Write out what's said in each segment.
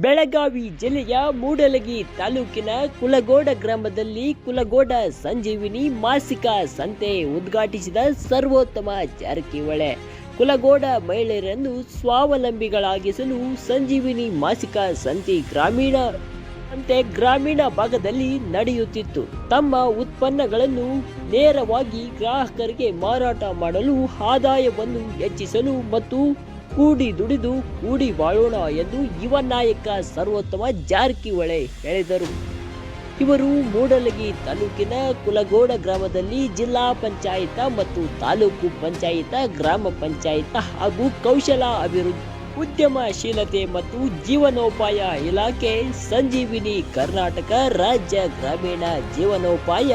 ಬೆಳಗಾವಿ ಜಿಲ್ಲೆಯ ಮೂಡಲಗಿ ತಾಲೂಕಿನ ಕುಲಗೋಡ ಗ್ರಾಮದಲ್ಲಿ ಕುಲಗೋಡ ಸಂಜೀವಿನಿ ಮಾಸಿಕ ಸಂತೆ ಉದ್ಘಾಟಿಸಿದ ಸರ್ವೋತ್ತಮ ಜಾರಕಿಹೊಳಿ. ಕುಲಗೋಡ ಮಹಿಳೆಯರನ್ನು ಸ್ವಾವಲಂಬಿಗಳಾಗಿಸಲು ಸಂಜೀವಿನಿ ಮಾಸಿಕ ಸಂತೆ ಗ್ರಾಮೀಣ ಭಾಗದಲ್ಲಿ ನಡೆಯುತ್ತಿತ್ತು. ತಮ್ಮ ಉತ್ಪನ್ನಗಳನ್ನು ನೇರವಾಗಿ ಗ್ರಾಹಕರಿಗೆ ಮಾರಾಟ ಮಾಡಲು, ಆದಾಯವನ್ನು ಹೆಚ್ಚಿಸಲು ಮತ್ತು ಕೂಡಿ ದುಡಿದು ಕೂಡಿ ಬಾಳೋಣ ಎಂದು ಯುವ ನಾಯಕ ಸರ್ವೋತ್ತಮ ಜಾರಕಿಹೊಳಿ ಹೇಳಿದರು. ಇವರು ಮೂಡಲಗಿ ತಾಲೂಕಿನ ಕುಲಗೋಡ ಗ್ರಾಮದಲ್ಲಿ ಜಿಲ್ಲಾ ಪಂಚಾಯತ ಮತ್ತು ತಾಲೂಕು ಪಂಚಾಯತ, ಗ್ರಾಮ ಪಂಚಾಯತ ಹಾಗೂ ಕೌಶಲ ಅಭಿವೃದ್ಧಿ, ಉದ್ಯಮಶೀಲತೆ ಮತ್ತು ಜೀವನೋಪಾಯ ಇಲಾಖೆ, ಸಂಜೀವಿನಿ ಕರ್ನಾಟಕ ರಾಜ್ಯ ಗ್ರಾಮೀಣ ಜೀವನೋಪಾಯ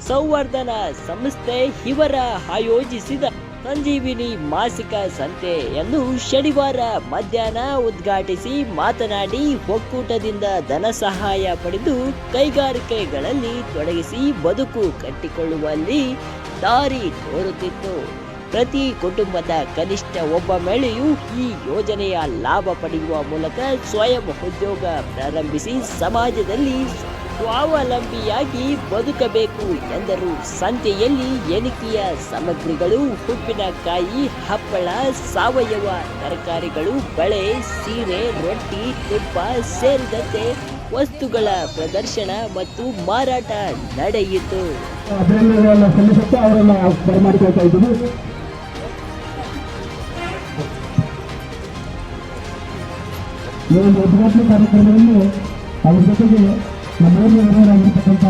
ಸಂವರ್ಧನಾ ಸಂಸ್ಥೆ ಇವರ ಆಯೋಜಿಸಿದ ಸಂಜೀವಿನಿ ಮಾಸಿಕ ಸಂತೆಯನ್ನು ಶನಿವಾರ ಮಧ್ಯಾಹ್ನ ಉದ್ಘಾಟಿಸಿ ಮಾತನಾಡಿ, ಒಕ್ಕೂಟದಿಂದ ಧನ ಸಹಾಯ ಪಡೆದು ಕೈಗಾರಿಕೆಗಳಲ್ಲಿ ತೊಡಗಿಸಿ ಬದುಕು ಕಟ್ಟಿಕೊಳ್ಳುವಲ್ಲಿ ದಾರಿ ತೋರುತ್ತಿತ್ತು. ಪ್ರತಿ ಕುಟುಂಬದ ಕನಿಷ್ಠ ಒಬ್ಬ ಮಹಿಳೆಯು ಈ ಯೋಜನೆಯ ಲಾಭ ಪಡೆಯುವ ಮೂಲಕ ಸ್ವಯಂ ಉದ್ಯೋಗ ಪ್ರಾರಂಭಿಸಿ ಸಮಾಜದಲ್ಲಿ ಸ್ವಾವಲಂಬಿಯಾಗಿ ಬದುಕಬೇಕು ಎಂದರು. ಸಂತೆಯಲ್ಲಿ ಎಣಿಕೆಯ ಸಾಮಗ್ರಿಗಳು, ಉಪ್ಪಿನಕಾಯಿ, ಹಪ್ಪಳ, ಸಾವಯವ ತರಕಾರಿಗಳು, ಬಳೆ, ಸೀರೆ, ರೊಟ್ಟಿ, ತುಪ್ಪ ಸೇರಿದಂತೆ ವಸ್ತುಗಳ ಪ್ರದರ್ಶನ ಮತ್ತು ಮಾರಾಟ ನಡೆಯಿತು. ಉದ್ಘಾಟನಾ ಕಾರ್ಯಕ್ರಮವನ್ನು ಅವರ ಜೊತೆಗೆ ನಮ್ಮೂರಿನವರಾಗಿರ್ತಕ್ಕಂಥ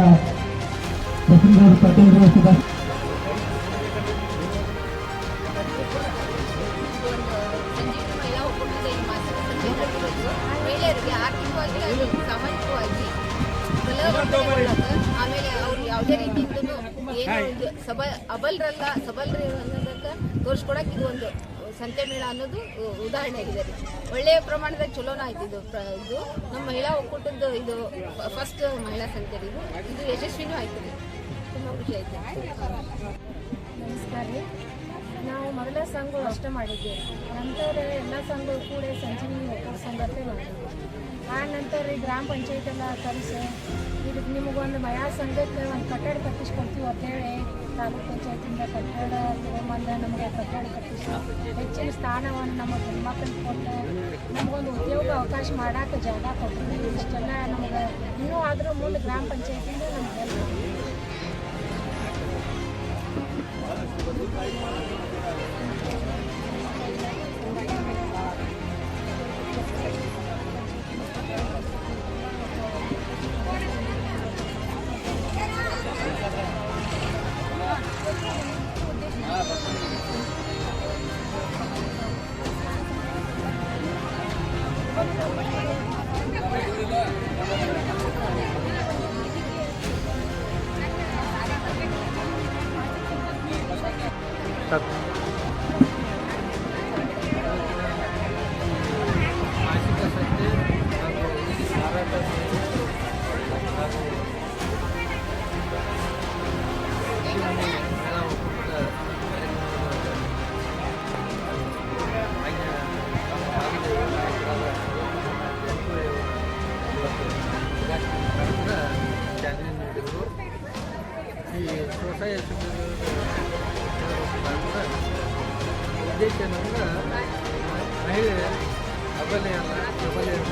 ಬಸವರಾಜ ಪಾಟೀಲ್ ಸುಭಾಷ್ ಮಹಿಳೆಯರಿಗೆ ಆರ್ಥಿಕವಾಗಿ ಸಾಮಾಜಿಕವಾಗಿ ಆಮೇಲೆ ಅವ್ರು ಯಾವುದೇ ರೀತಿಯಿಂದಲೂ ಏನು ಅಬಲರಲ್ಲ ಸಬಲರು ಅನ್ನೋದಕ್ಕೆ ತೋರಿಸ್ಕೊಡಕ್ಕೆ ಇದು ಒಂದು ಸಂತೆ ಮೇಳ ಅನ್ನೋದು ಉದಾಹರಣೆ ಆಗಿದೆ ರೀ. ಒಳ್ಳೆಯ ಪ್ರಮಾಣದಾಗ ಚಲೋನ ಆಯ್ತು ಇದು ನಮ್ಮ ಮಹಿಳಾ ಒಕ್ಕೂಟದ ಇದು ಫಸ್ಟ್ ಮಹಿಳಾ ಸಂತೆ ರೀ. ಇದು ಯಶಸ್ವಿನೂ ಆಯ್ತು ರೀ. ತುಂಬ ಖುಷಿ ಆಯ್ತು. ನಮಸ್ಕಾರ ರೀ. ನಾವು ಮೊದಲ ಸಂಘ ಅಷ್ಟೇ ಮಾಡಿದ್ವಿ. ನಂತರ ಎಲ್ಲ ಸಂಘಗಳು ಕೂಡ ಸಂಜೀವಿನಿ ಒಕ್ಕೂಟ ಸಂಘತೆ ಮಾಡಿದ್ವಿ. ಆ ನಂತರ ಈ ಗ್ರಾಮ ಪಂಚಾಯತ್ ಎಲ್ಲ ಕರೆಸಿ ಇದಕ್ಕೆ ನಿಮಗೊಂದು ಮಹಿಳಾ ಸಂಘಕ್ಕೆ ಒಂದು ಕಟ್ಟಡ ಕಟ್ಟಿಸ್ಕೊಡ್ತೀವಿ ಅಂತೇಳಿ ತಾಲೂಕು ಪಂಚಾಯತಿಂದ ಕಟ್ಟಡ ತಗೊಂಬಂದು ನಮಗೆ ಕಟ್ಟಡ ಕಟ್ಟಿಸಿ ಹೆಚ್ಚಿನ ಸ್ಥಾನವನ್ನು ನಮ್ಮ ಹೆಣ್ಮಕ್ಳಿಗೆ ಕೊಟ್ಟು ನಮಗೊಂದು ಉದ್ಯೋಗ ಅವಕಾಶ ಮಾಡೋಕೆ ಜಾಗ ಕೊಟ್ಟಿದ್ವಿ. ಇಷ್ಟೆಲ್ಲ ನಮಗೆ ಇನ್ನೂ ಆದರೂ ಮುಂದೆ ಗ್ರಾಮ ಪಂಚಾಯತಿಂದ ನಮಗೆಲ್ಲ ಮಾಸಿಕ ಸಂತೆ ಮಾರಾಟ ಮಹಿಳಾ ಒಕ್ಕೂಟದ ಚಾಲನೆ ನೀಡಿದರು. ಈ ಸ್ವಸಹಾಯ ಸಂಘದ ಉದ್ದೇಶ ಏನಂದ್ರೆ ಮಹಿಳೆ ಅಬಲೆಯಲ್ಲ, ಸಬಲೆಯಲ್ಲ.